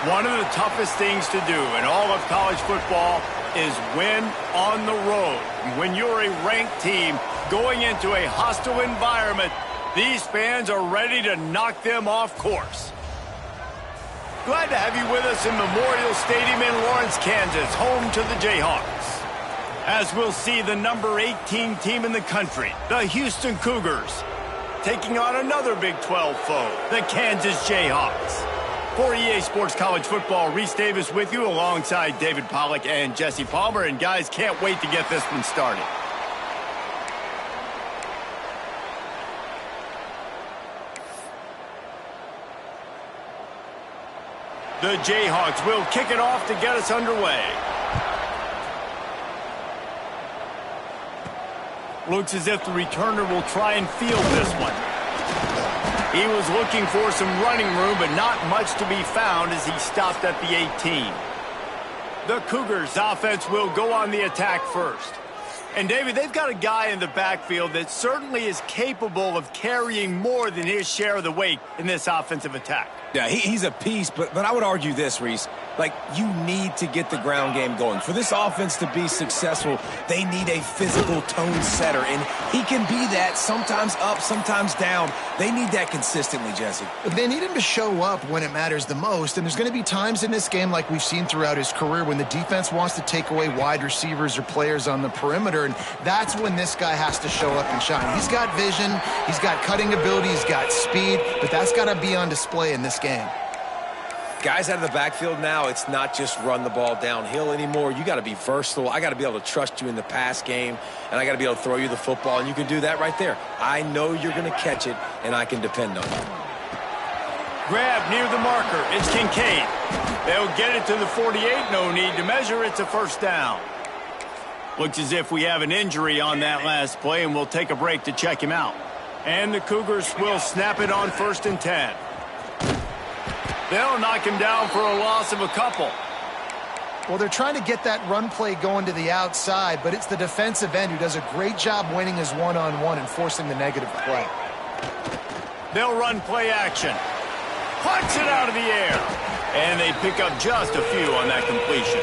One of the toughest things to do in all of college football is win on the road. When you're a ranked team going into a hostile environment, these fans are ready to knock them off course. Glad to have you with us in Memorial Stadium in Lawrence, Kansas, home to the Jayhawks. As we'll see the number 18 team in the country, the Houston Cougars, taking on another Big 12 foe, the Kansas Jayhawks. For EA Sports College Football, Reese Davis with you alongside David Pollack and Jesse Palmer. And guys, can't wait to get this one started. The Jayhawks will kick it off to get us underway. Looks as if the returner will try and field this one. He was looking for some running room, but not much to be found as he stopped at the 18. The Cougars offense will go on the attack first. And, David, they've got a guy in the backfield that certainly is capable of carrying more than his share of the weight in this offensive attack. Yeah, he's a piece, but I would argue this, Reese. Like, you need to get the ground game going. For this offense to be successful, they need a physical tone setter, and he can be that, sometimes up, sometimes down. They need that consistently, Jesse. They need him to show up when it matters the most, and there's going to be times in this game like we've seen throughout his career when the defense wants to take away wide receivers or players on the perimeter, and that's when this guy has to show up and shine. He's got vision, he's got cutting ability, he's got speed, but that's got to be on display in this game. Guys out of the backfield now, it's not just run the ball downhill anymore. You got to be versatile. I got to be able to trust you in the pass game, and I got to be able to throw you the football, and you can do that right there. I know you're going to catch it, and I can depend on you. Grab near the marker. It's Kincaid. They'll get it to the 48. No need to measure. It's a first down. Looks as if we have an injury on that last play, and we'll take a break to check him out. And the Cougars will snap it on 1st and 10. They'll knock him down for a loss of a couple. Well, they're trying to get that run play going to the outside, but it's the defensive end who does a great job winning his one-on-one and forcing the negative play. They'll run play action. Punch it out of the air. And they pick up just a few on that completion.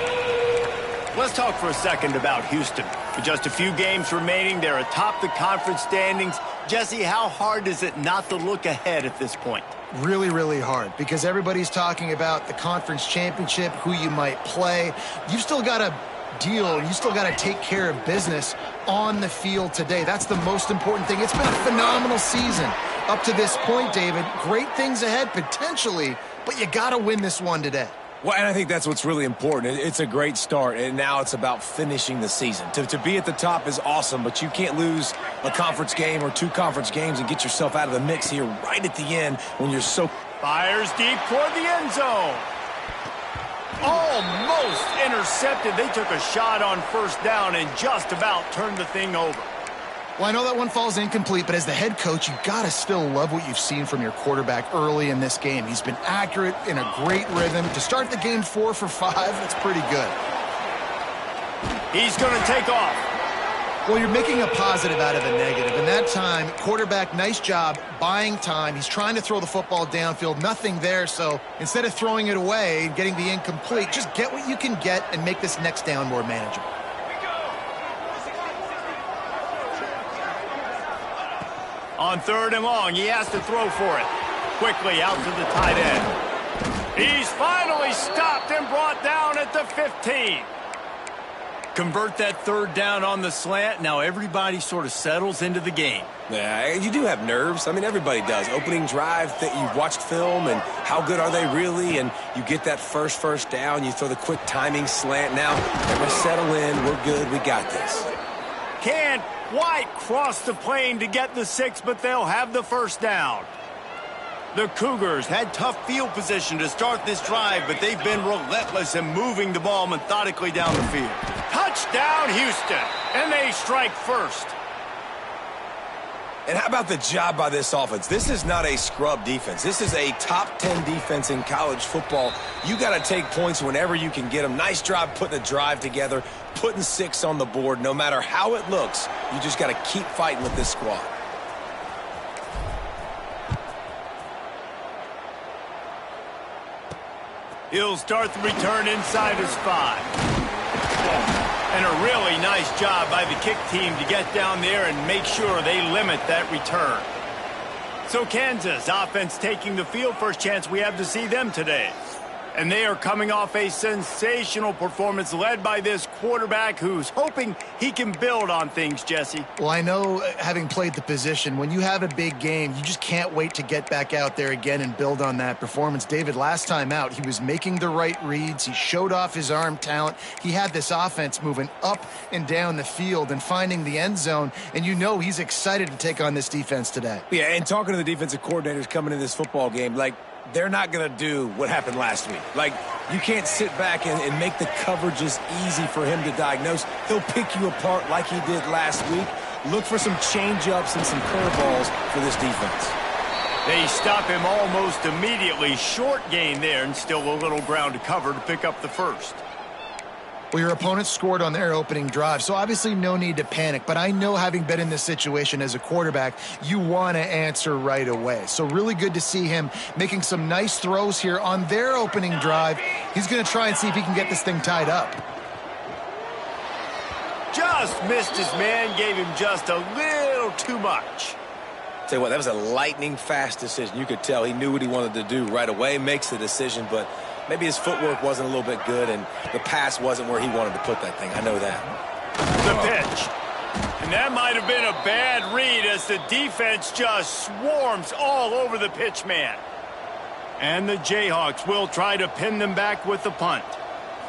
Let's talk for a second about Houston. With just a few games remaining, they're atop the conference standings. Jesse, how hard is it not to look ahead at this point? Really, really hard, because everybody's talking about the conference championship, who you might play. You've still got to deal, you still got to take care of business on the field today. That's the most important thing. It's been a phenomenal season up to this point, David. Great things ahead, potentially, but you got to win this one today. Well, and I think that's what's really important. It's a great start, and now it's about finishing the season. To be at the top is awesome, but you can't lose a conference game or 2 conference games and get yourself out of the mix here right at the end when you're so... Fires deep toward the end zone. Almost intercepted. They took a shot on 1st down and just about turned the thing over. Well, I know that one falls incomplete, but as the head coach, you've got to still love what you've seen from your quarterback early in this game. He's been accurate, in a great rhythm. To start the game 4 for 5, that's pretty good. He's going to take off. Well, you're making a positive out of a negative. And that time, quarterback, nice job buying time. He's trying to throw the football downfield. Nothing there, so instead of throwing it away and getting the incomplete, just get what you can get and make this next down more manageable. On 3rd and long, he has to throw for it. Quickly out to the tight end. He's finally stopped and brought down at the 15. Convert that 3rd down on the slant. Now everybody sort of settles into the game. Yeah, you do have nerves. I mean, everybody does. Opening drive, that you've watched film, and how good are they really? And you get that first down, you throw the quick timing slant. Now, everybody settle in. We're good. We got this. Can't quite cross the plane to get the 6, but they'll have the 1st down. The Cougars had tough field position to start this drive, but they've been relentless in moving the ball methodically down the field. Touchdown, Houston, and they strike first. And how about the job by this offense? This is not a scrub defense. This is a top 10 defense in college football. You got to take points whenever you can get them. Nice job putting a drive together, putting 6 on the board. No matter how it looks, you just got to keep fighting with this squad. He'll start the return inside his 5. And a really nice job by the kick team to get down there and make sure they limit that return. So Kansas offense taking the field. First chance we have to see them today. And they are coming off a sensational performance led by this quarterback who's hoping he can build on things, Jesse. Well, I know, having played the position, when you have a big game, you just can't wait to get back out there again and build on that performance. David, last time out, he was making the right reads. He showed off his arm talent. He had this offense moving up and down the field and finding the end zone. And you know he's excited to take on this defense today. Yeah, and talking to the defensive coordinators coming in this football game, like, they're not going to do what happened last week. Like, you can't sit back and make the coverages easy for him to diagnose. He'll pick you apart like he did last week. Look for some change-ups and some curveballs for this defense. They stop him almost immediately. Short gain there, and still a little ground to cover to pick up the first. Well, your opponent scored on their opening drive, so obviously no need to panic. But I know, having been in this situation as a quarterback, you want to answer right away. So really good to see him making some nice throws here on their opening drive. He's going to try and see if he can get this thing tied up. Just missed his man, gave him just a little too much. Tell you what, that was a lightning-fast decision. You could tell he knew what he wanted to do right away, makes the decision, but maybe his footwork wasn't a little bit good, and the pass wasn't where he wanted to put that thing. I know that. The pitch. And that might have been a bad read as the defense just swarms all over the pitch man. And the Jayhawks will try to pin them back with the punt.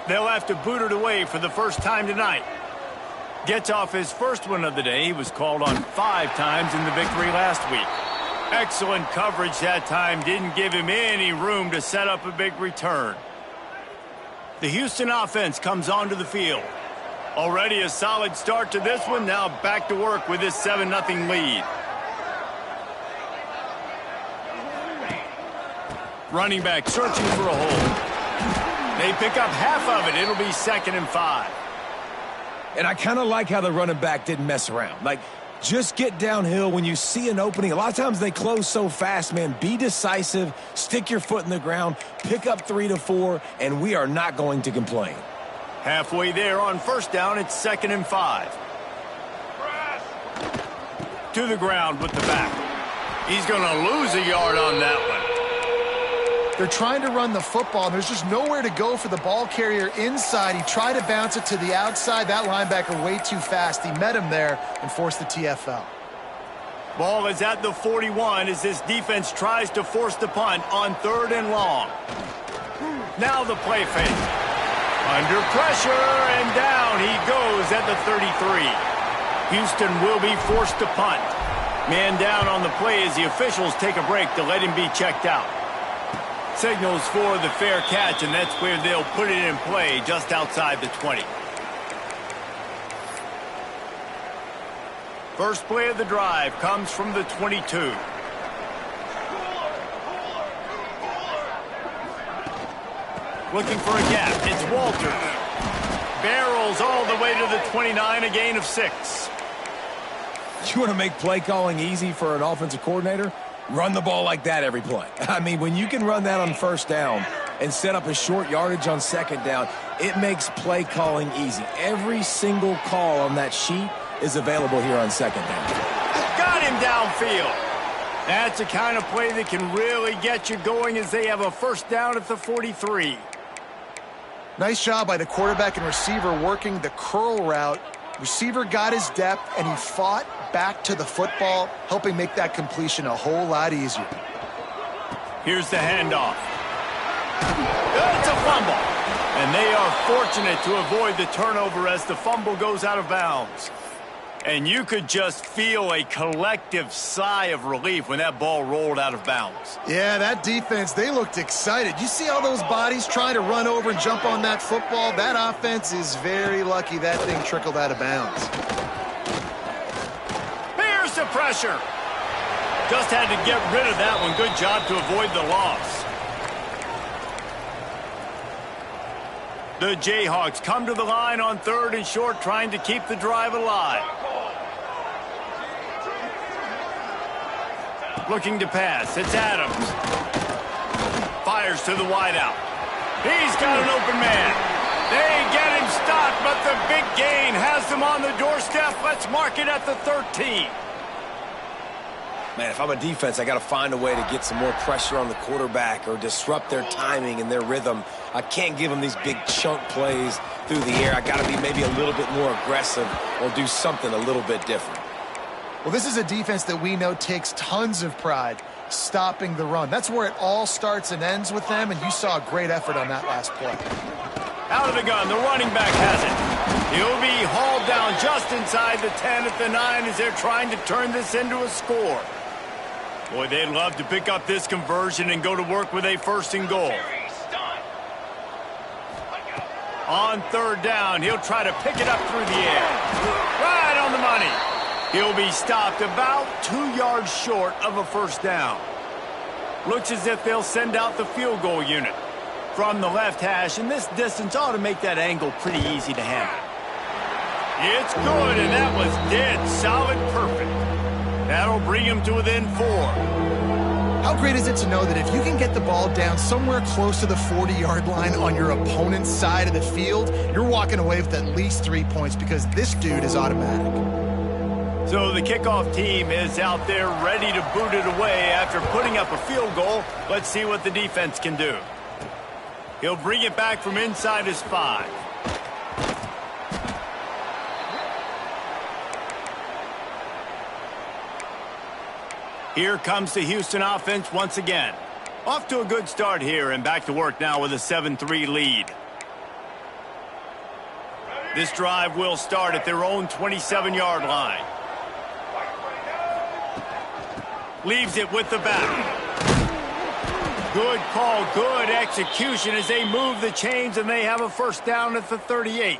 They'll have to boot it away for the first time tonight. Gets off his first one of the day. He was called on 5 times in the victory last week. Excellent coverage that time. Didn't give him any room to set up a big return. The Houston offense comes onto the field. Already a solid start to this one. Now back to work with this 7-0 lead. Running back searching for a hole. They pick up half of it. It'll be 2nd and 5. And I kind of like how the running back didn't mess around. Like, just get downhill when you see an opening. A lot of times they close so fast, man. Be decisive, stick your foot in the ground, pick up 3 to 4, and we are not going to complain. Halfway there on first down, it's 2nd and 5. To the ground with the back. He's going to lose a yard on that one. They're trying to run the football, and there's just nowhere to go for the ball carrier inside. He tried to bounce it to the outside. That linebacker way too fast. He met him there and forced the TFL. Ball is at the 41 as this defense tries to force the punt on 3rd and long. Now the play fake. Under pressure, and down he goes at the 33. Houston will be forced to punt. Man down on the play as the officials take a break to let him be checked out. Signals for the fair catch, and that's where they'll put it in play just outside the 20. First play of the drive comes from the 22. Looking for a gap. It's Walters. Barrels all the way to the 29, a gain of 6. You want to make play calling easy for an offensive coordinator? Run the ball like that every play. I mean, when you can run that on first down and set up a short yardage on second down, it makes play calling easy. Every single call on that sheet is available here on second down. Got him downfield. That's the kind of play that can really get you going as they have a first down at the 43. Nice job by the quarterback and receiver working the curl route. Receiver got his depth, and he fought back to the football, helping make that completion a whole lot easier. Here's the handoff. It's a fumble. And they are fortunate to avoid the turnover as the fumble goes out of bounds. And you could just feel a collective sigh of relief when that ball rolled out of bounds. Yeah, that defense, they looked excited. You see all those bodies trying to run over and jump on that football? That offense is very lucky that thing trickled out of bounds. Here's the pressure. Just had to get rid of that one. Good job to avoid the loss. The Jayhawks come to the line on 3rd and short, trying to keep the drive alive. Looking to pass. It's Adams. Fires to the wideout. He's got an open man. They get him stopped, but the big gain has them on the doorstep. Let's mark it at the 13. Man, if I'm a defense, I got to find a way to get some more pressure on the quarterback or disrupt their timing and their rhythm. I can't give them these big chunk plays through the air. I got to be maybe a little bit more aggressive or do something a little bit different. Well, this is a defense that we know takes tons of pride stopping the run. That's where it all starts and ends with them, and you saw a great effort on that last play. Out of the gun, the running back has it. He'll be hauled down just inside the 10 at the 9 as they're trying to turn this into a score. Boy, they'd love to pick up this conversion and go to work with a 1st and goal. On 3rd down, he'll try to pick it up through the air. Right on the money. He'll be stopped about 2 yards short of a 1st down. Looks as if they'll send out the field goal unit from the left hash, and this distance ought to make that angle pretty easy to handle. It's good, and that was dead solid perfect. That'll bring him to within 4. How great is it to know that if you can get the ball down somewhere close to the 40-yard line on your opponent's side of the field, you're walking away with at least 3 points because this dude is automatic. So the kickoff team is out there ready to boot it away after putting up a field goal. Let's see what the defense can do. He'll bring it back from inside his 5. Here comes the Houston offense once again. Off to a good start here and back to work now with a 7-3 lead. This drive will start at their own 27-yard line. Leaves it with the back. Good call, good execution as they move the chains and they have a 1st down at the 38.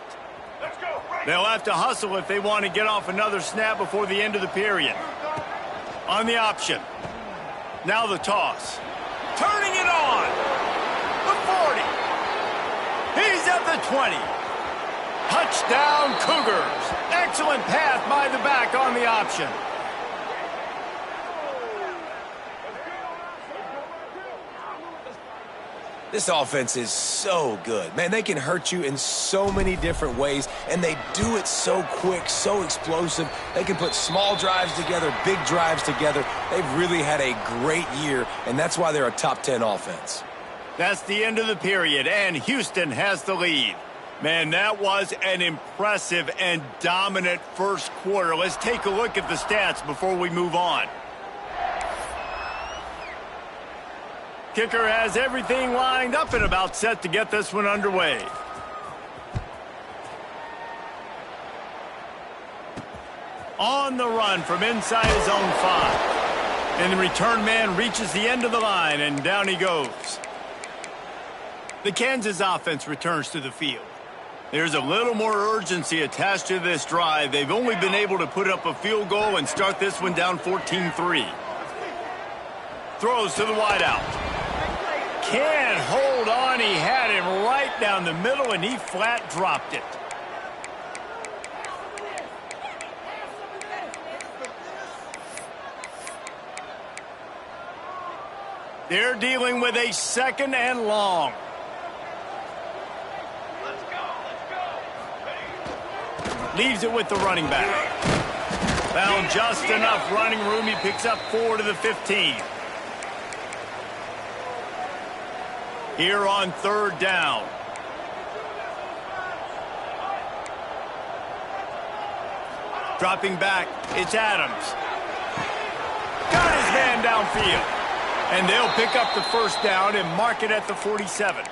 They'll have to hustle if they want to get off another snap before the end of the period. On the option. Now the toss. Turning it on. The 40. He's at the 20. Touchdown Cougars. Excellent path by the back on the option. This offense is so good. Man, they can hurt you in so many different ways, and they do it so quick, so explosive. They can put small drives together, big drives together. They've really had a great year, and that's why they're a top 10 offense. That's the end of the period, and Houston has the lead. Man, that was an impressive and dominant 1st quarter. Let's take a look at the stats before we move on. Kicker has everything lined up and about set to get this one underway. On the run from inside his own 5. And the return man reaches the end of the line, and down he goes. The Kansas offense returns to the field. There's a little more urgency attached to this drive. They've only been able to put up a field goal and start this one down 14-3. Throws to the wideout. Can't hold on. He had him right down the middle, and he flat dropped it. They're dealing with a 2nd and long. Leaves it with the running back. Found just enough running room. He picks up 4 to the 15. Here on 3rd down. Dropping back, it's Adams. Got his man downfield. And they'll pick up the 1st down and mark it at the 47.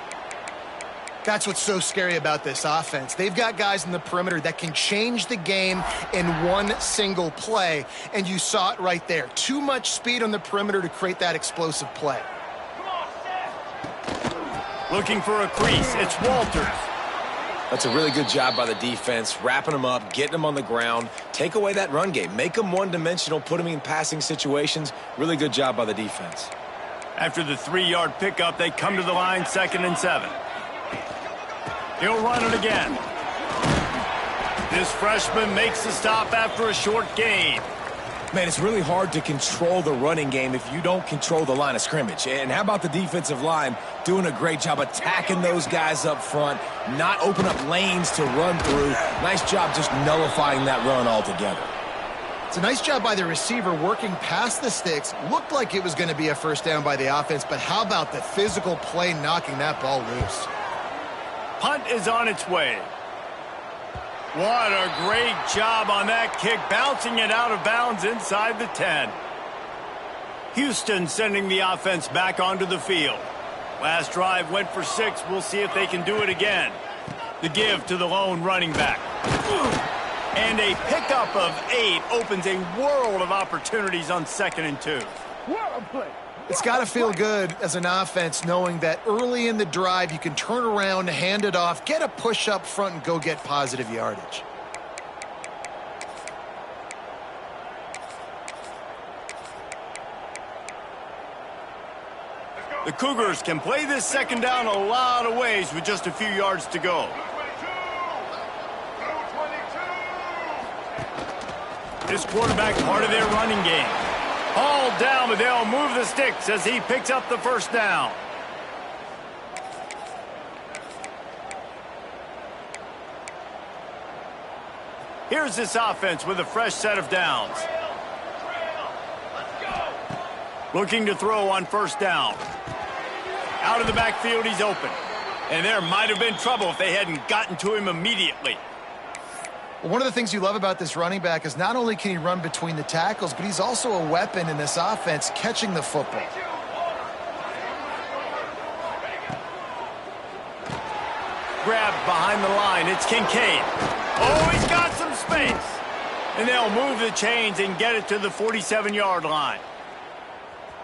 That's what's so scary about this offense. They've got guys in the perimeter that can change the game in one single play, and you saw it right there. Too much speed on the perimeter to create that explosive play. Looking for a crease. It's Walters. That's a really good job by the defense, wrapping them up, getting them on the ground. Take away that run game. Make them one-dimensional, put them in passing situations. Really good job by the defense. After the 3-yard pickup, they come to the line 2nd and 7. He'll run it again. This freshman makes the stop after a short gain. Man, it's really hard to control the running game if you don't control the line of scrimmage. And how about the defensive line doing a great job attacking those guys up front, not open up lanes to run through. Nice job just nullifying that run altogether. It's a nice job by the receiver working past the sticks. Looked like it was going to be a first down by the offense, but how about the physical play knocking that ball loose? Punt is on its way. What a great job on that kick, bouncing it out of bounds inside the 10. Houston sending the offense back onto the field. Last drive went for 6. We'll see if they can do it again. The give to the lone running back. And a pickup of 8 opens a world of opportunities on 2nd and 2. It's got to feel good as an offense knowing that early in the drive you can turn around, hand it off, get a push up front, and go get positive yardage. The Cougars can play this second down a lot of ways with just a few yards to go. This quarterback part of their running game. Hauled down, but they'll move the sticks as he picks up the first down. Here's this offense with a fresh set of downs. Looking to throw on first down. Out of the backfield, he's open. And there might have been trouble if they hadn't gotten to him immediately. Well, one of the things you love about this running back is not only can he run between the tackles, but he's also a weapon in this offense catching the football. Grabbed behind the line. It's Kincaid. Oh, he's got some space. And they'll move the chains and get it to the 47-yard line.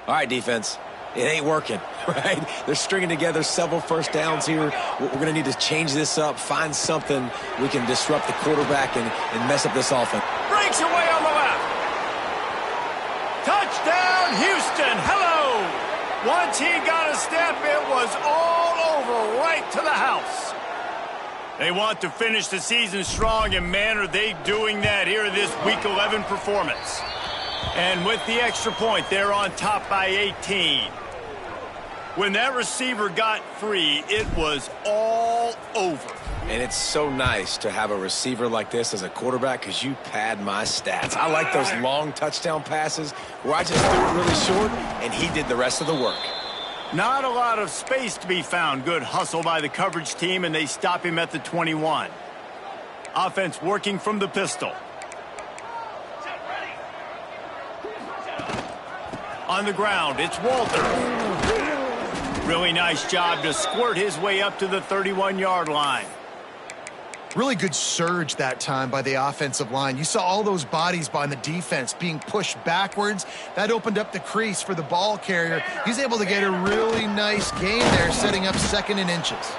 All right, defense. It ain't working, right? They're stringing together several first downs here. We're going to need to change this up, find something we can disrupt the quarterback and mess up this offense. Breaks away on the left. Touchdown, Houston. Hello. Once he got a step, it was all over right to the house. They want to finish the season strong, and man, are they doing that here in this Week 11 performance. And with the extra point, they're on top by 18. When that receiver got free, it was all over. And it's so nice to have a receiver like this as a quarterback because you pad my stats. I like those long touchdown passes where I just threw it really short and he did the rest of the work. Not a lot of space to be found. Good hustle by the coverage team, and they stop him at the 21. Offense working from the pistol. On the ground, it's Walter. Really nice job to squirt his way up to the 31-yard line. Really good surge that time by the offensive line. You saw all those bodies by the defense being pushed backwards. That opened up the crease for the ball carrier. He's able to get a really nice gain there, setting up 2nd and inches.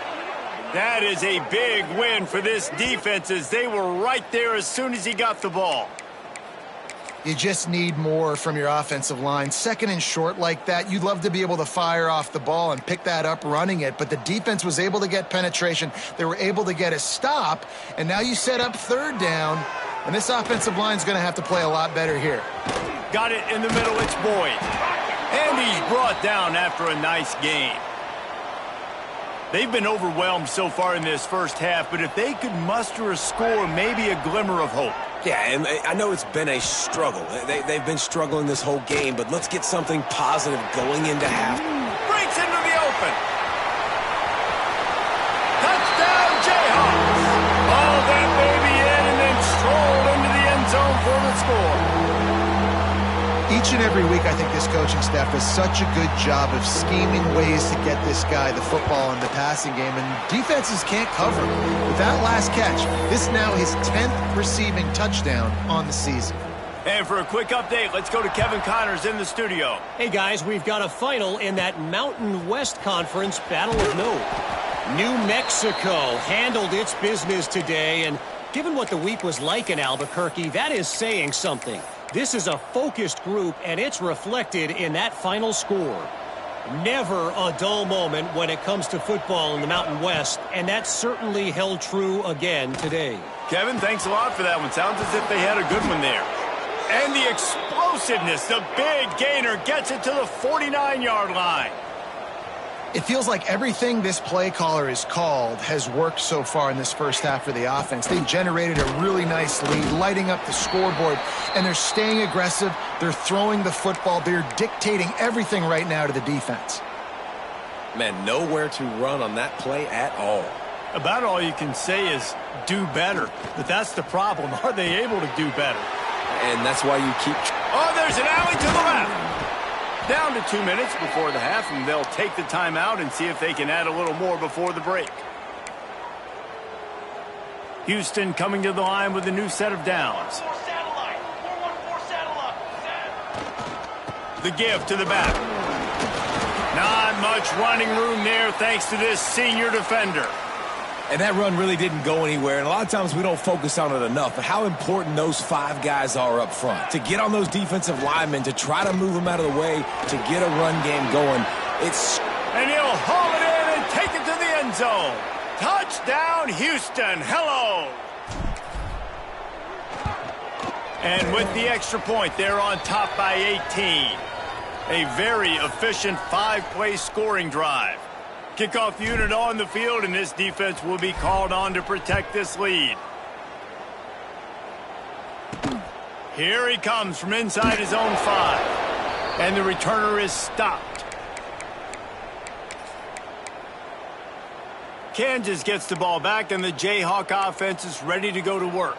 That is a big win for this defense as they were right there as soon as he got the ball. You just need more from your offensive line. 2nd and short like that, you'd love to be able to fire off the ball and pick that up running it, but the defense was able to get penetration. They were able to get a stop, and now you set up 3rd down, and this offensive line is going to have to play a lot better here. Got it in the middle, it's Boyd. And he's brought down after a nice game. They've been overwhelmed so far in this first half, but if they could muster a score, maybe a glimmer of hope. Yeah, and I know it's been a struggle. They've been struggling this whole game, but let's get something positive going into half. Breaks into the open. Touchdown, Jayhawks. All that baby in and then strolled into the end zone for the score. Each and every week, I think this coaching staff does such a good job of scheming ways to get this guy the football in the passing game, and defenses can't cover. With that last catch, this is now his 10th receiving touchdown on the season. And for a quick update, let's go to Kevin Connors in the studio. Hey, guys, we've got a final in that Mountain West Conference Battle of Note. New Mexico handled its business today, and given what the week was like in Albuquerque, that is saying something. This is a focused group, and it's reflected in that final score. Never a dull moment when it comes to football in the Mountain West, and that certainly held true again today. Kevin, thanks a lot for that one. Sounds as if they had a good one there. And the explosiveness, the big gainer gets it to the 49-yard line. It feels like everything this play caller has called has worked so far in this first half for the offense. They've generated a really nice lead, lighting up the scoreboard, and they're staying aggressive. They're throwing the football. They're dictating everything right now to the defense. Man, nowhere to run on that play at all. About all you can say is do better. But that's the problem. Are they able to do better? And that's why you keep... Oh, there's an alley to the left. Down to 2 minutes before the half, and they'll take the timeout and see if they can add a little more before the break. Houston coming to the line with a new set of downs. The give to the back. Not much running room there thanks to this senior defender. And that run really didn't go anywhere, and a lot of times we don't focus on it enough, but how important those 5 guys are up front. To get on those defensive linemen, to try to move them out of the way, to get a run game going. And he'll haul it in and take it to the end zone. Touchdown, Houston. Hello. And with the extra point, they're on top by 18. A very efficient 5-play scoring drive. Kickoff unit on the field, and this defense will be called on to protect this lead. Here he comes from inside his own 5. And the returner is stopped. Kansas gets the ball back, and the Jayhawk offense is ready to go to work.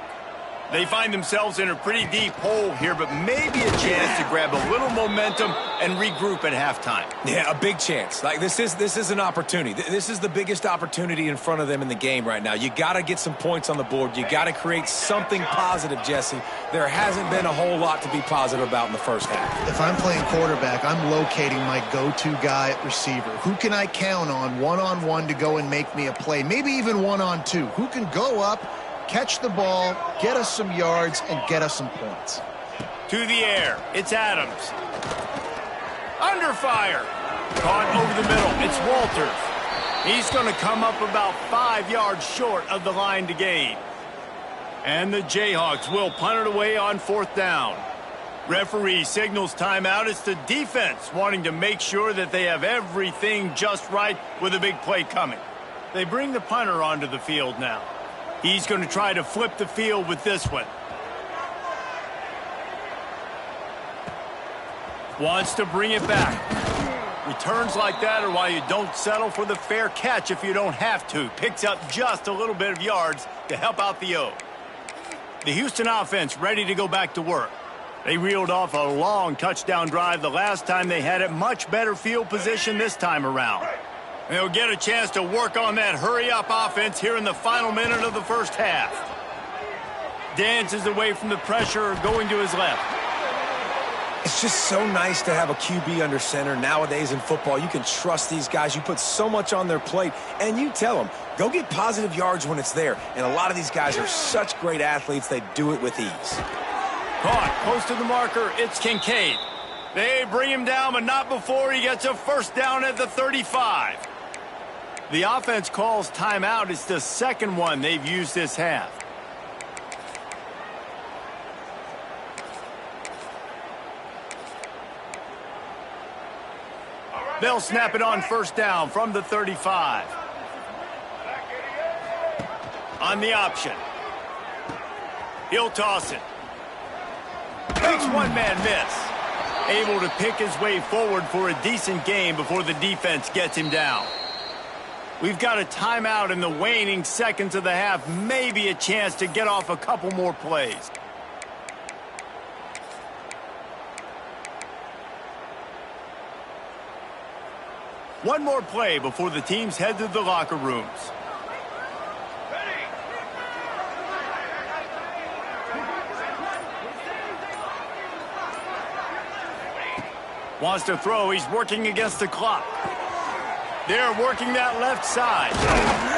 They find themselves in a pretty deep hole here, but maybe a chance to grab a little momentum and regroup at halftime. Yeah, a big chance. Like this is an opportunity. This is the biggest opportunity in front of them in the game right now. You got to get some points on the board. You got to create something positive, Jesse. There hasn't been a whole lot to be positive about in the first half. If I'm playing quarterback, I'm locating my go-to guy at receiver. Who can I count on one-on-one to go and make me a play? Maybe even one-on-two. Who can go up, catch the ball, get us some yards, and get us some points. To the air, it's Adams. Under fire. Caught over the middle, it's Walters. He's going to come up about 5 yards short of the line to gain. And the Jayhawks will punt it away on 4th down. Referee signals timeout. It's the defense wanting to make sure that they have everything just right with a big play coming. They bring the punter onto the field now. He's going to try to flip the field with this one. Wants to bring it back. Returns like that are why you don't settle for the fair catch if you don't have to. Picks up just a little bit of yards to help out the O. The Houston offense ready to go back to work. They reeled off a long touchdown drive the last time they had it. Much better field position this time around. They'll get a chance to work on that hurry-up offense here in the final minute of the first half. Dances away from the pressure, going to his left. It's just so nice to have a QB under center. Nowadays in football, you can trust these guys. You put so much on their plate, and you tell them, go get positive yards when it's there. And a lot of these guys are such great athletes, they do it with ease. Caught close to the marker, it's Kincaid. They bring him down, but not before he gets a first down at the 35. The offense calls timeout. It's the second one they've used this half. They'll snap it on first down from the 35. On the option. He'll toss it. Makes one-man miss. Able to pick his way forward for a decent game before the defense gets him down. We've got a timeout in the waning seconds of the half. Maybe a chance to get off a couple more plays. One more play before the teams head to the locker rooms. Wants to throw. He's working against the clock. They're working that left side.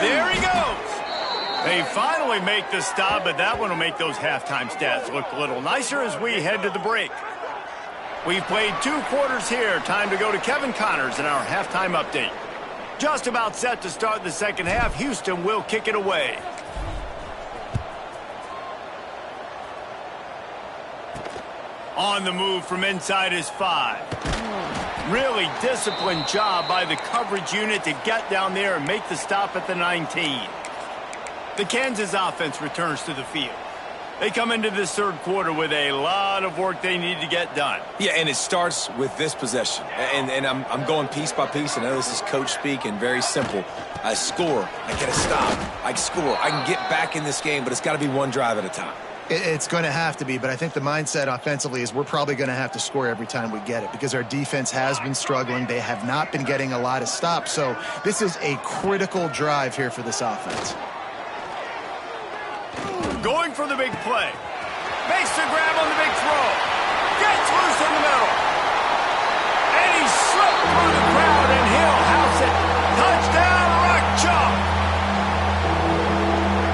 There he goes. They finally make the stop, but that one will make those halftime stats look a little nicer as we head to the break. We've played 2 quarters here. Time to go to Kevin Connors in our halftime update. Just about set to start the second half. Houston will kick it away. On the move from inside his 5. Really disciplined job by the coverage unit to get down there and make the stop at the 19. The Kansas offense returns to the field. They come into this third quarter with a lot of work they need to get done. Yeah, and it starts with this possession. And I'm going piece by piece. I know this is coach speak and very simple. I score. I get a stop. I score. I can get back in this game, but it's got to be one drive at a time. It's going to have to be, but I think the mindset offensively is we're probably going to have to score every time we get it because our defense has been struggling. They have not been getting a lot of stops. So this is a critical drive here for this offense. Going for the big play. Makes the grab on the big throw. Gets loose in the middle. And he slipped through the crowd, and he'll house it. Touchdown, Rock Chalk.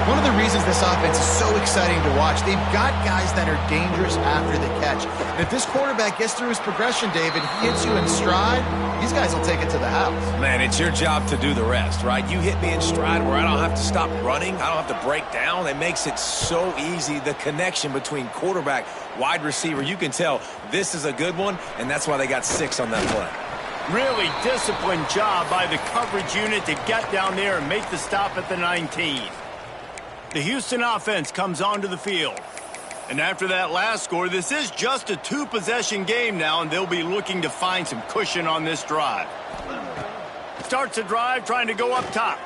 One of the reasons this offense is so exciting to watch, they've got guys that are dangerous after the catch. And if this quarterback gets through his progression, David, he hits you in stride, these guys will take it to the house. Man, it's your job to do the rest, right? You hit me in stride where I don't have to stop running. I don't have to break down. It makes it so easy. The connection between quarterback, wide receiver, you can tell this is a good one, and that's why they got 6 on that play. Really disciplined job by the coverage unit to get down there and make the stop at the 19. The Houston offense comes onto the field. And after that last score, this is just a 2-possession game now, and they'll be looking to find some cushion on this drive. Starts the drive trying to go up top.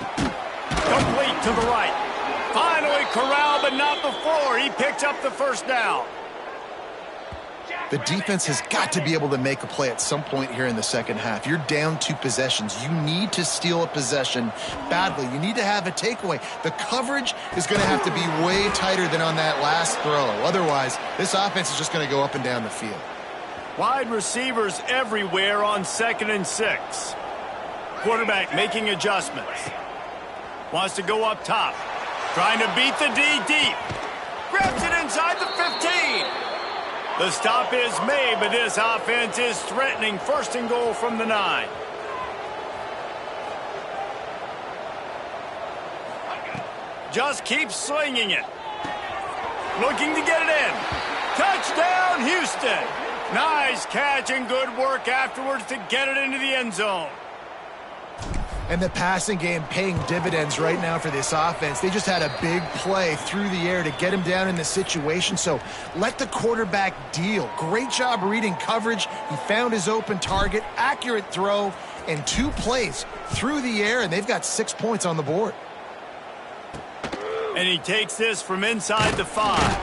Complete to the right. Finally corralled, but not before. He picks up the first down. The defense has got to be able to make a play at some point here in the second half. You're down 2 possessions. You need to steal a possession badly. You need to have a takeaway. The coverage is going to have to be way tighter than on that last throw. Otherwise, this offense is just going to go up and down the field. Wide receivers everywhere on 2nd and 6. Quarterback making adjustments. Wants to go up top. Trying to beat the D deep. Grabs it inside the 15. The stop is made, but this offense is threatening 1st and goal from the 9. Just keeps slinging it. Looking to get it in. Touchdown, Houston. Nice catch and good work afterwards to get it into the end zone. And the passing game paying dividends right now for this offense. They just had a big play through the air to get him down in the situation. So let the quarterback deal. Great job reading coverage. He found his open target, accurate throw, and 2 plays through the air, and they've got 6 points on the board. And he takes this from inside the 5.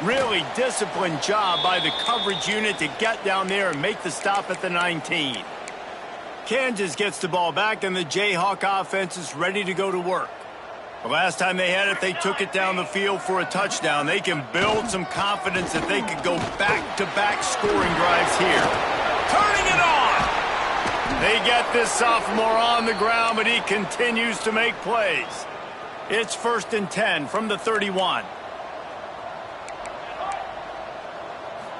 Really disciplined job by the coverage unit to get down there and make the stop at the 19. Kansas gets the ball back, and the Jayhawk offense is ready to go to work. The last time they had it, they took it down the field for a touchdown. They can build some confidence that they could go back-to-back scoring drives here. Turning it on! They get this sophomore on the ground, but he continues to make plays. It's 1st and 10 from the 31.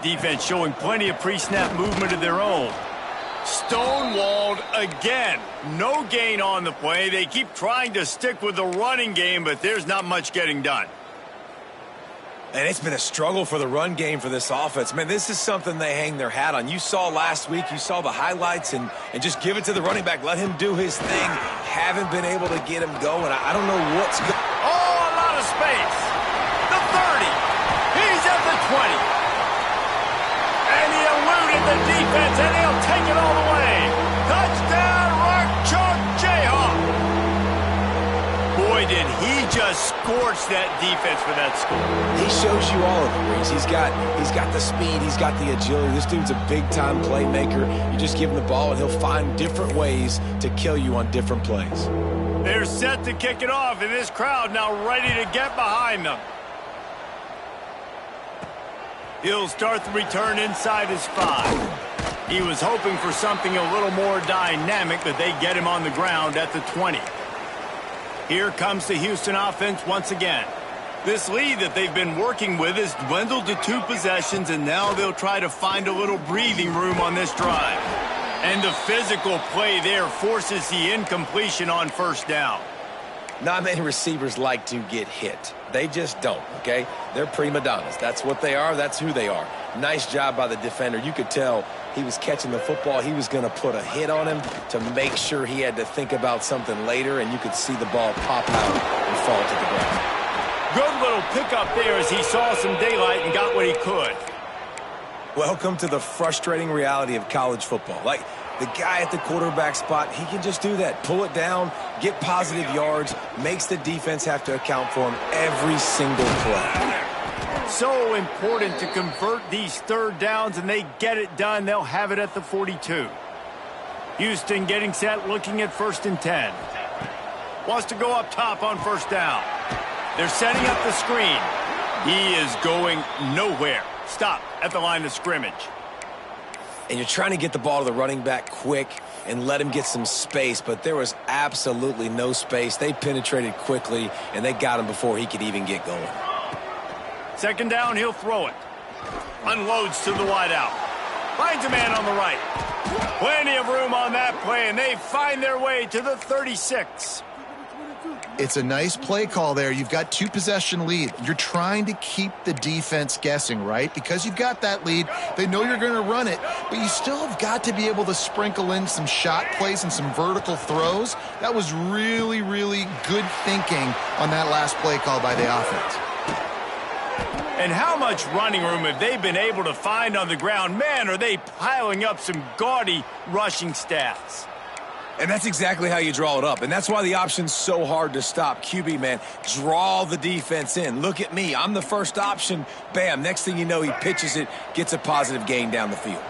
Defense showing plenty of pre-snap movement of their own. Stonewalled again. No gain on the play. They keep trying to stick with the running game, but there's not much getting done. And it's been a struggle for the run game for this offense. Man, this is something they hang their hat on. You saw last week, you saw the highlights, and just give it to the running back. Let him do his thing. Haven't been able to get him going. I don't know what's going on. Oh, a lot of space. The 30. He's at the 20. And he eluded the defense, and he'll take it all the way. Touchdown, Rock Chalk Jayhawk. Boy, did he just scorch that defense for that score. He shows you all of it, Reese. He's got the speed. He's got the agility. This dude's a big-time playmaker. You just give him the ball, and he'll find different ways to kill you on different plays. They're set to kick it off, and this crowd now ready to get behind them. He'll start the return inside his 5. He was hoping for something a little more dynamic, but they get him on the ground at the 20. Here comes the Houston offense once again. This lead that they've been working with has dwindled to 2 possessions, and now they'll try to find a little breathing room on this drive. And the physical play there forces the incompletion on 1st down. Not many receivers like to get hit. They just don't, okay? They're prima donnas. That's what they are. That's who they are. Nice job by the defender. You could tell he was catching the football. He was going to put a hit on him to make sure he had to think about something later, and you could see the ball pop out and fall to the ground. Good little pickup there as he saw some daylight and got what he could. Welcome to the frustrating reality of college football. Like, the guy at the quarterback spot, he can just do that. Pull it down, get positive yards, makes the defense have to account for him every single play. So important to convert these third downs, and they get it done. They'll have it at the 42. Houston getting set, looking at 1st and 10. Wants to go up top on 1st down. They're setting up the screen. He is going nowhere. Stop at the line of scrimmage. And you're trying to get the ball to the running back quick and let him get some space, but there was absolutely no space. They penetrated quickly, and they got him before he could even get going. 2nd down, he'll throw it. Unloads to the wideout. Finds a man on the right. Plenty of room on that play, and they find their way to the 36. It's a nice play call there. You've got 2-possession lead. You're trying to keep the defense guessing, right? Because you've got that lead. They know you're going to run it, but you still have got to be able to sprinkle in some shot plays and some vertical throws. That was really, really good thinking on that last play call by the offense. And how much running room have they been able to find on the ground? Man, are they piling up some gaudy rushing stats. And that's exactly how you draw it up. And that's why the option's so hard to stop. QB, man, draw the defense in. Look at me. I'm the first option. Bam. Next thing you know, he pitches it, gets a positive gain down the field.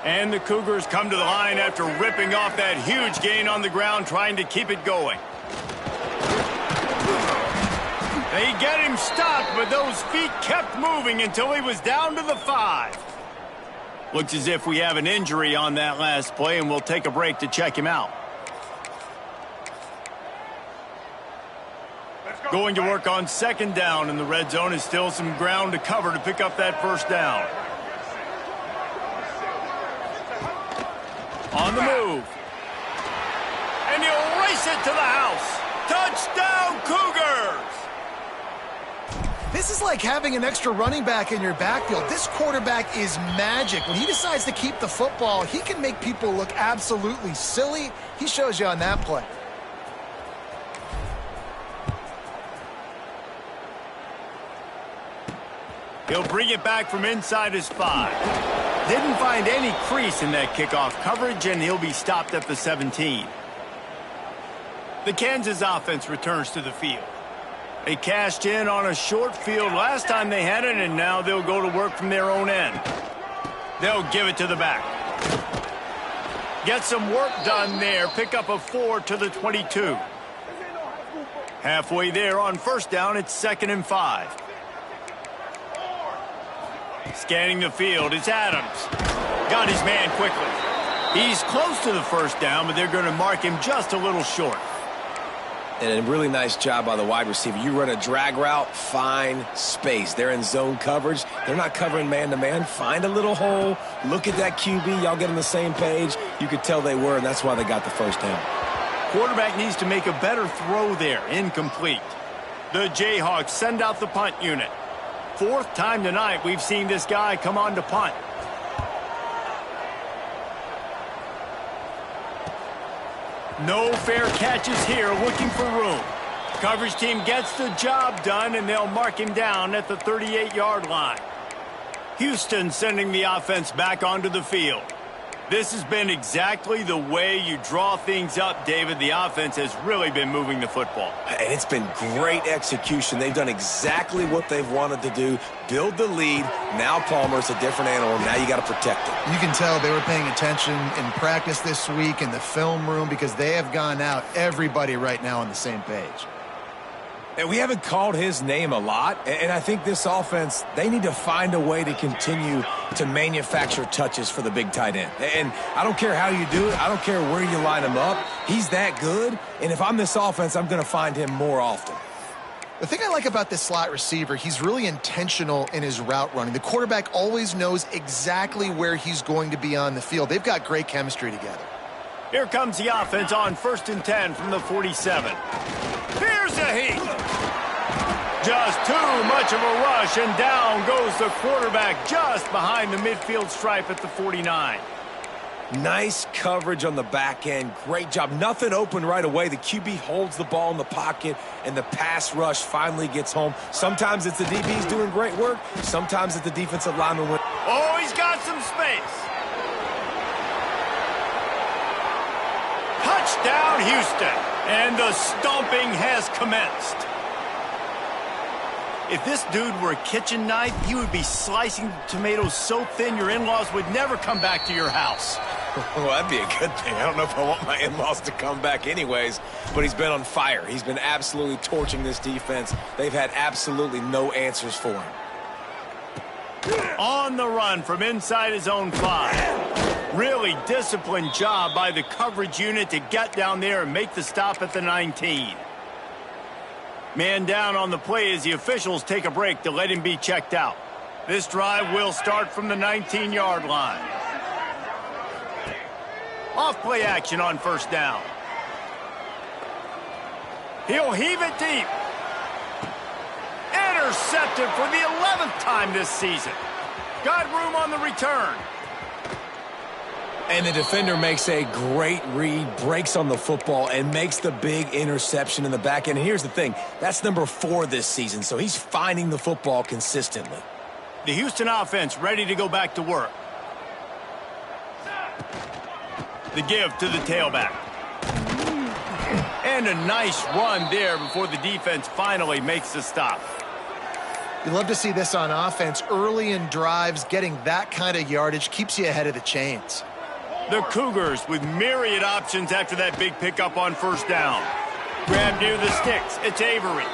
And the Cougars come to the line after ripping off that huge gain on the ground, trying to keep it going. They get him stopped, but those feet kept moving until he was down to the 5. Looks as if we have an injury on that last play, and we'll take a break to check him out. Going to work on 2nd down, and the red zone is still some ground to cover to pick up that 1st down. On the move. And he'll race it to the house. Touchdown, Cougars! This is like having an extra running back in your backfield. This quarterback is magic. When he decides to keep the football, he can make people look absolutely silly. He shows you on that play. He'll bring it back from inside his 5. Didn't find any crease in that kickoff coverage, and he'll be stopped at the 17. The Kansas offense returns to the field. They cashed in on a short field last time they had it, and now they'll go to work from their own end. They'll give it to the back. Get some work done there. Pick up a 4 to the 22. Halfway there on 1st down, it's 2nd and 5. Scanning the field, it's Adams. Got his man quickly. He's close to the 1st down, but they're going to mark him just a little short. And a really nice job by the wide receiver. You run a drag route, find space. They're in zone coverage. They're not covering man-to-man. Find a little hole. Look at that QB. Y'all get on the same page. You could tell they were, and that's why they got the 1st down. Quarterback needs to make a better throw there. Incomplete. The Jayhawks send out the punt unit. 4th time tonight we've seen this guy come on to punt. No fair catches here, looking for room. Coverage team gets the job done, and they'll mark him down at the 38-yard line. Houston sending the offense back onto the field. This has been exactly the way you draw things up, David. The offense has really been moving the football. And it's been great execution. They've done exactly what they've wanted to do. Build the lead. Now Palmer's a different animal. Now you got to protect it. You can tell they were paying attention in practice this week in the film room because they have gone out, everybody right now on the same page. And we haven't called his name a lot, and I think this offense, they need to find a way to continue to manufacture touches for the big tight end. And I don't care how you do it. I don't care where you line him up. He's that good, and if I'm this offense, I'm going to find him more often. The thing I like about this slot receiver, he's really intentional in his route running. The quarterback always knows exactly where he's going to be on the field. They've got great chemistry together. Here comes the offense on 1st and 10 from the 47. Here's a heat. Just too much of a rush, and down goes the quarterback just behind the midfield stripe at the 49. Nice coverage on the back end. Great job. Nothing open right away. The QB holds the ball in the pocket, and the pass rush finally gets home. Sometimes it's the DBs doing great work. Sometimes it's the defensive lineman. Oh, he's got some space. Touchdown, Houston. And the stomping has commenced. If this dude were a kitchen knife, he would be slicing tomatoes so thin your in-laws would never come back to your house. Well, that'd be a good thing. I don't know if I want my in-laws to come back anyways, but he's been on fire. He's been absolutely torching this defense. They've had absolutely no answers for him. On the run from inside his own 5. Really disciplined job by the coverage unit to get down there and make the stop at the 19. Man down on the play as the officials take a break to let him be checked out. This drive will start from the 19-yard line. Off-play action on first down. He'll heave it deep. Intercepted for the 11th time this season. Got room on the return. And the defender makes a great read, breaks on the football, and makes the big interception in the back end. And here's the thing, that's number 4 this season, so he's finding the football consistently. The Houston offense ready to go back to work. The give to the tailback. And a nice run there before the defense finally makes the stop. You love to see this on offense. Early in drives, getting that kind of yardage keeps you ahead of the chains. The Cougars with myriad options after that big pickup on first down. Grab near the sticks. It's Avery.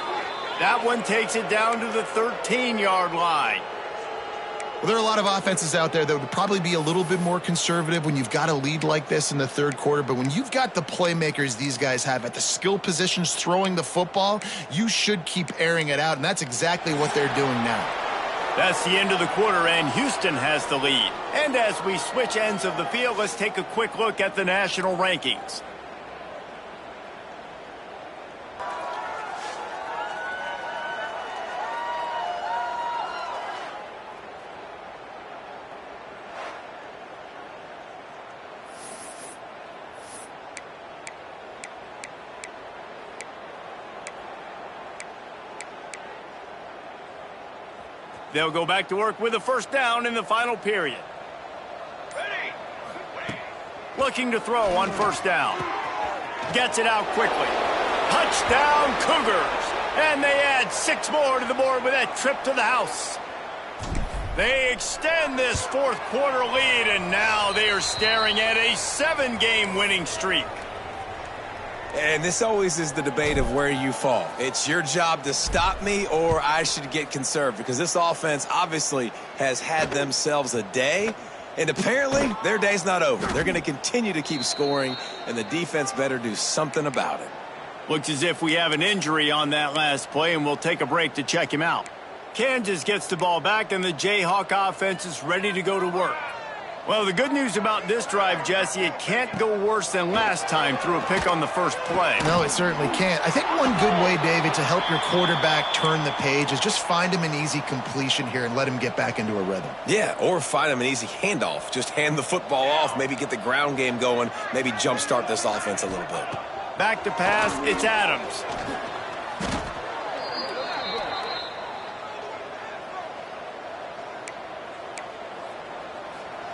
That one takes it down to the 13-yard line. Well, there are a lot of offenses out there that would probably be a little bit more conservative when you've got a lead like this in the third quarter. But when you've got the playmakers these guys have at the skill positions throwing the football, you should keep airing it out. And that's exactly what they're doing now. That's the end of the quarter, and Houston has the lead. And as we switch ends of the field, let's take a quick look at the national rankings. They'll go back to work with a first down in the final period. Looking to throw on first down. Gets it out quickly. Touchdown, Cougars. And they add 6 more to the board with that trip to the house. They extend this fourth quarter lead, and now they are staring at a 7-game winning streak. And this always is the debate of where you fall. It's your job to stop me, or I should get conserved, because this offense obviously has had themselves a day, and apparently their day's not over. They're going to continue to keep scoring, and the defense better do something about it. Looks as if we have an injury on that last play, and we'll take a break to check him out. Kansas gets the ball back, and the Jayhawk offense is ready to go to work. Well, the good news about this drive, Jesse, it can't go worse than last time through a pick on the first play. No, it certainly can't. I think one good way, David, to help your quarterback turn the page is just find him an easy completion here and let him get back into a rhythm. Yeah, or find him an easy handoff. Just hand the football off, maybe get the ground game going, maybe jumpstart this offense a little bit. Back to pass, it's Adams.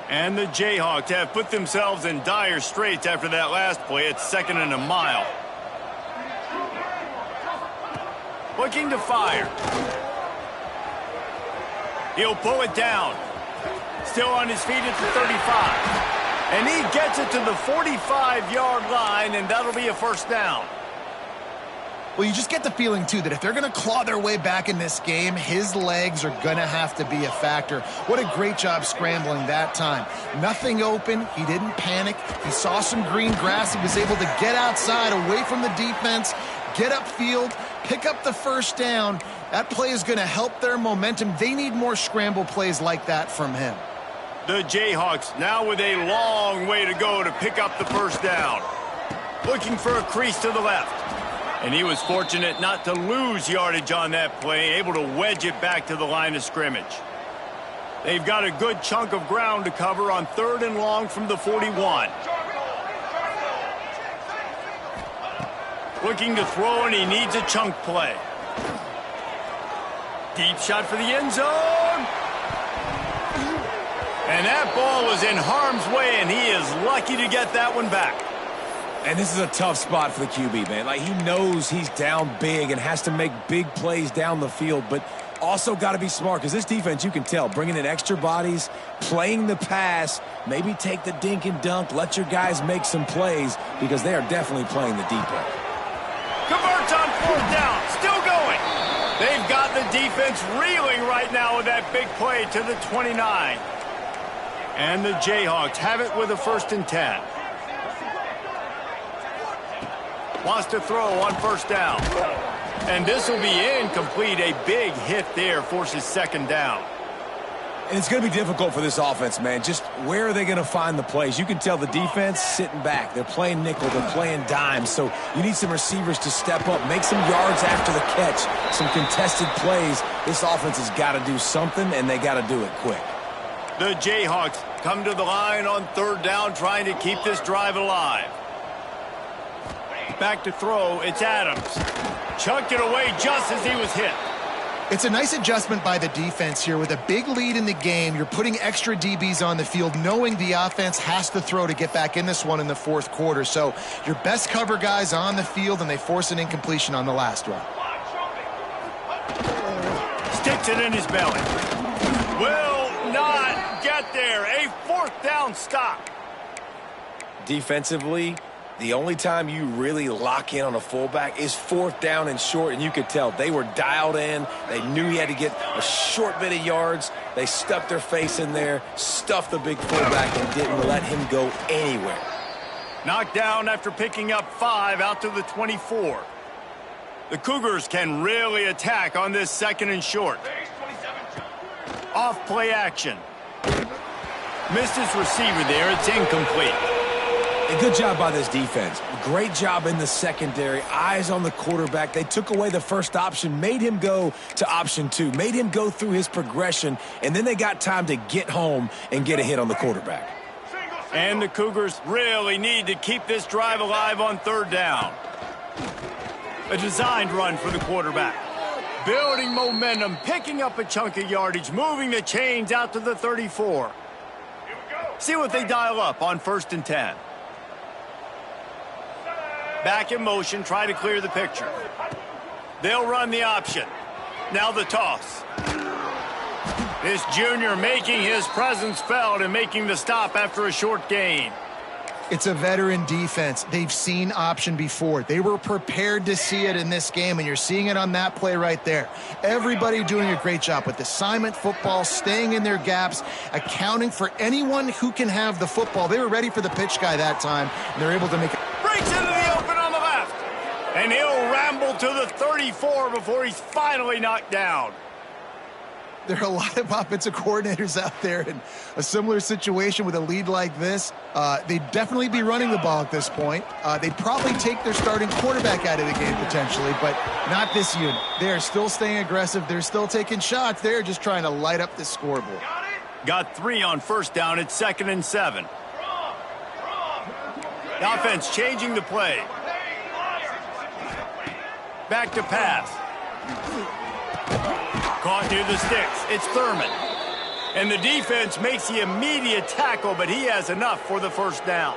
And the Jayhawks have put themselves in dire straits after that last play. It's 2nd and a mile. Looking to fire. He'll pull it down. Still on his feet at the 35. And he gets it to the 45-yard line, and that'll be a first down. Well, you just get the feeling, too, that if they're going to claw their way back in this game, his legs are going to have to be a factor. What a great job scrambling that time. Nothing open. He didn't panic. He saw some green grass. He was able to get outside, away from the defense, get upfield, pick up the first down. That play is going to help their momentum. They need more scramble plays like that from him. The Jayhawks now with a long way to go to pick up the first down. Looking for a crease to the left. And he was fortunate not to lose yardage on that play, able to wedge it back to the line of scrimmage. They've got a good chunk of ground to cover on 3rd and long from the 41. Looking to throw, and he needs a chunk play. Deep shot for the end zone. And that ball was in harm's way, and he is lucky to get that one back. And this is a tough spot for the QB, man. Like, he knows he's down big and has to make big plays down the field, but also got to be smart, because this defense, you can tell, bringing in extra bodies, playing the pass, maybe take the dink and dunk, let your guys make some plays, because they are definitely playing the deep end. Converts on 4th down, still going. They've got the defense reeling right now with that big play to the 29. And the Jayhawks have it with a 1st and 10. Wants to throw on 1st down. And this will be incomplete. A big hit there forces 2nd down. And it's going to be difficult for this offense, man. Just where are they going to find the plays? You can tell the defense sitting back. They're playing nickel. They're playing dime. So you need some receivers to step up, make some yards after the catch, some contested plays. This offense has got to do something, and they got to do it quick. The Jayhawks come to the line on 3rd down, trying to keep this drive alive. Back to throw, it's Adams. Chucked it away just as he was hit. It's a nice adjustment by the defense here. With a big lead in the game, you're putting extra DBs on the field, knowing the offense has to throw to get back in this one in the 4th quarter. So your best cover guys on the field, and they force an incompletion on the last one. Sticks it in his belly. Will not get there. A 4th down stop. Defensively, the only time you really lock in on a fullback is 4th down and short, and you could tell they were dialed in. They knew he had to get a short bit of yards. They stuck their face in there, stuffed the big fullback, and didn't let him go anywhere. Knocked down after picking up 5 out to the 24. The Cougars can really attack on this 2nd and short. Off play action. Missed his receiver there. It's incomplete. A good job by this defense. Great job in the secondary. Eyes on the quarterback. They took away the first option, made him go to option 2, made him go through his progression, and then they got time to get home and get a hit on the quarterback. And the Cougars really need to keep this drive alive on 3rd down. A designed run for the quarterback. Building momentum, picking up a chunk of yardage, moving the chains out to the 34. See what they dial up on 1st and 10. Back in motion, try to clear the picture. They'll run the option. Now the toss. This junior making his presence felt and making the stop after a short gain. It's a veteran defense. They've seen option before. They were prepared to see it in this game, and you're seeing it on that play right there. Everybody doing a great job with assignment football, staying in their gaps, accounting for anyone who can have the football. They were ready for the pitch guy that time, and they're able to make it. Breaks into the open on the left. And he'll ramble to the 34 before he's finally knocked down. There are a lot of offensive coordinators out there in a similar situation with a lead like this. They'd definitely be running the ball at this point. They'd probably take their starting quarterback out of the game potentially, but not this unit. They are still staying aggressive. They're still taking shots. They're just trying to light up the scoreboard. Got 3 on 1st down. It's 2nd and 7. The offense changing the play. Back to pass. Caught near the sticks. It's Thurman. And the defense makes the immediate tackle, but he has enough for the 1st down.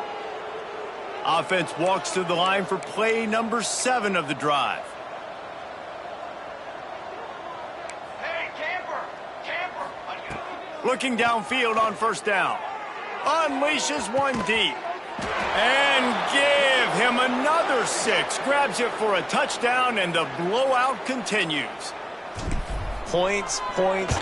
Offense walks to the line for play number 7 of the drive. Looking downfield on 1st down. Unleashes one deep. And give him another 6. Grabs it for a touchdown, and the blowout continues. Points,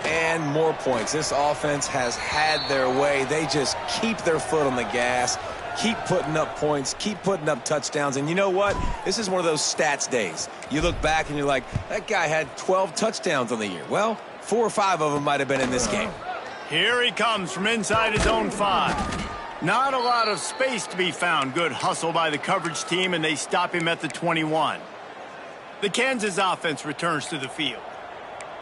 and more points. This offense has had their way. They just keep their foot on the gas, keep putting up points, keep putting up touchdowns. And you know what? This is one of those stats days. You look back and you're like, that guy had 12 touchdowns on the year. Well, 4 or 5 of them might have been in this game. Here he comes from inside his own 5. Not a lot of space to be found. Good hustle by the coverage team, and they stop him at the 21. The Kansas offense returns to the field.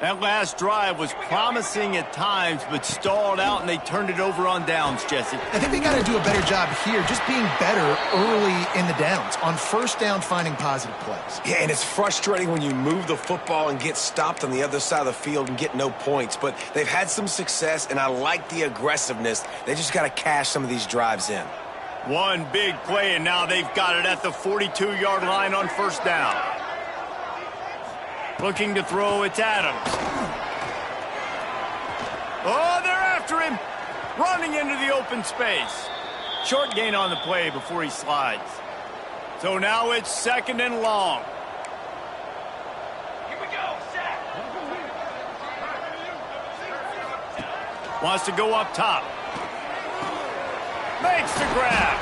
That last drive was promising at times, but stalled out, and they turned it over on downs, Jesse. I think they got to do a better job here, just being better early in the downs, on first down, finding positive plays. Yeah, and it's frustrating when you move the football and get stopped on the other side of the field and get no points. But they've had some success, and I like the aggressiveness. They just got to cash some of these drives in. One big play, and now they've got it at the 42-yard line on first down. Looking to throw, it's Adams. Oh, they're after him. Running into the open space. Short gain on the play before he slides. So now it's 2nd and long. Here we go, set. Wants to go up top. Makes the grab.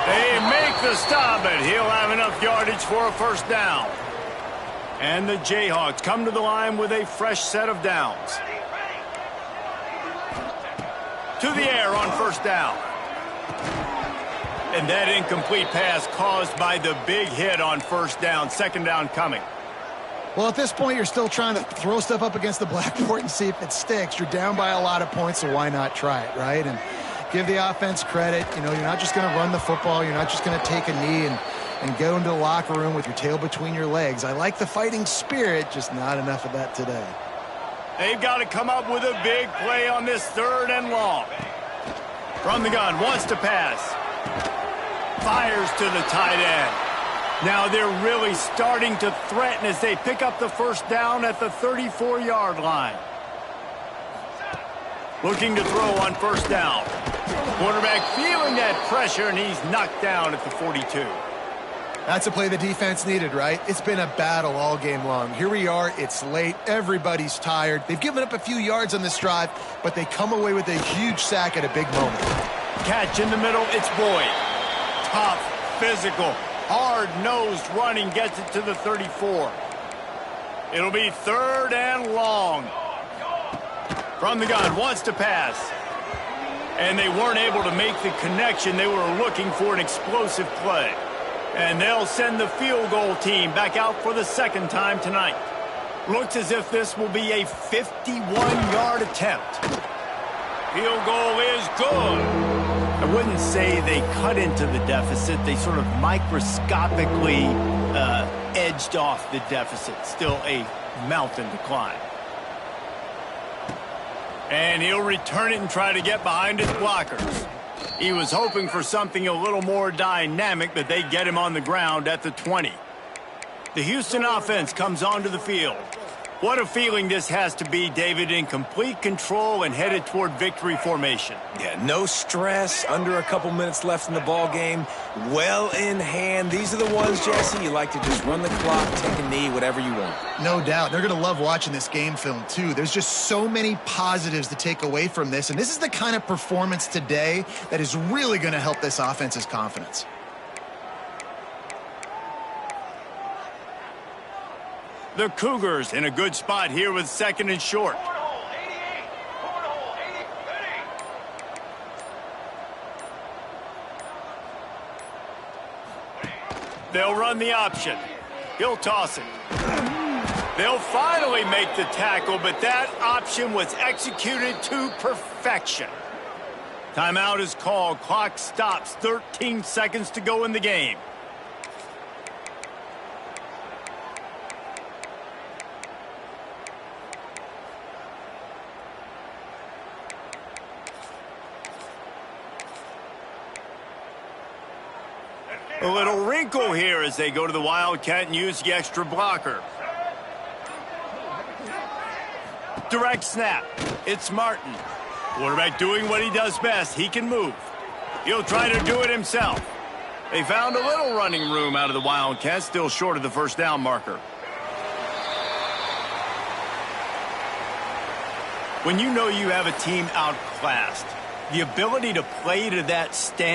They make the stop, but he'll have enough yardage for a first down. And the Jayhawks come to the line with a fresh set of downs. To the air on first down. And that incomplete pass caused by the big hit on first down. 2nd down coming. Well, at this point, you're still trying to throw stuff up against the blackboard and see if it sticks. You're down by a lot of points, so why not try it, right? And give the offense credit. You know, you're not just going to run the football. You're not just going to take a knee and go into the locker room with your tail between your legs. I like the fighting spirit, just not enough of that today. They've got to come up with a big play on this 3rd and long. From the gun, wants to pass. Fires to the tight end. Now they're really starting to threaten as they pick up the first down at the 34-yard line. Looking to throw on first down. Quarterback feeling that pressure, and he's knocked down at the 42. That's a play the defense needed, right? It's been a battle all game long. Here we are. It's late. Everybody's tired. They've given up a few yards on this drive, but they come away with a huge sack at a big moment. Catch in the middle. It's Boyd. Tough, physical, hard-nosed running gets it to the 34. It'll be 3rd and long. From the gun, wants to pass. And they weren't able to make the connection. They were looking for an explosive play. And they'll send the field goal team back out for the 2nd time tonight. Looks as if this will be a 51-yard attempt. Field goal is good. I wouldn't say they cut into the deficit. They sort of microscopically edged off the deficit. Still a mountain to climb. And he'll return it and try to get behind his blockers. He was hoping for something a little more dynamic, but they get him on the ground at the 20. The Houston offense comes onto the field. What a feeling this has to be, David, in complete control and headed toward victory formation. Yeah, no stress, under a couple minutes left in the ball game, well in hand. These are the ones, Jesse, you like to just run the clock, take a knee, whatever you want. No doubt. They're going to love watching this game film, too. There's just so many positives to take away from this, and this is the kind of performance today that is really going to help this offense's confidence. The Cougars in a good spot here with 2nd and short. They'll run the option. He'll toss it. They'll finally make the tackle, but that option was executed to perfection. Timeout is called. Clock stops. 13 seconds to go in the game. A little wrinkle here as they go to the Wildcat and use the extra blocker. Direct snap. It's Martin. Quarterback doing what he does best. He can move. He'll try to do it himself. They found a little running room out of the Wildcats, still short of the first down marker. When you know you have a team outclassed, the ability to play to that stand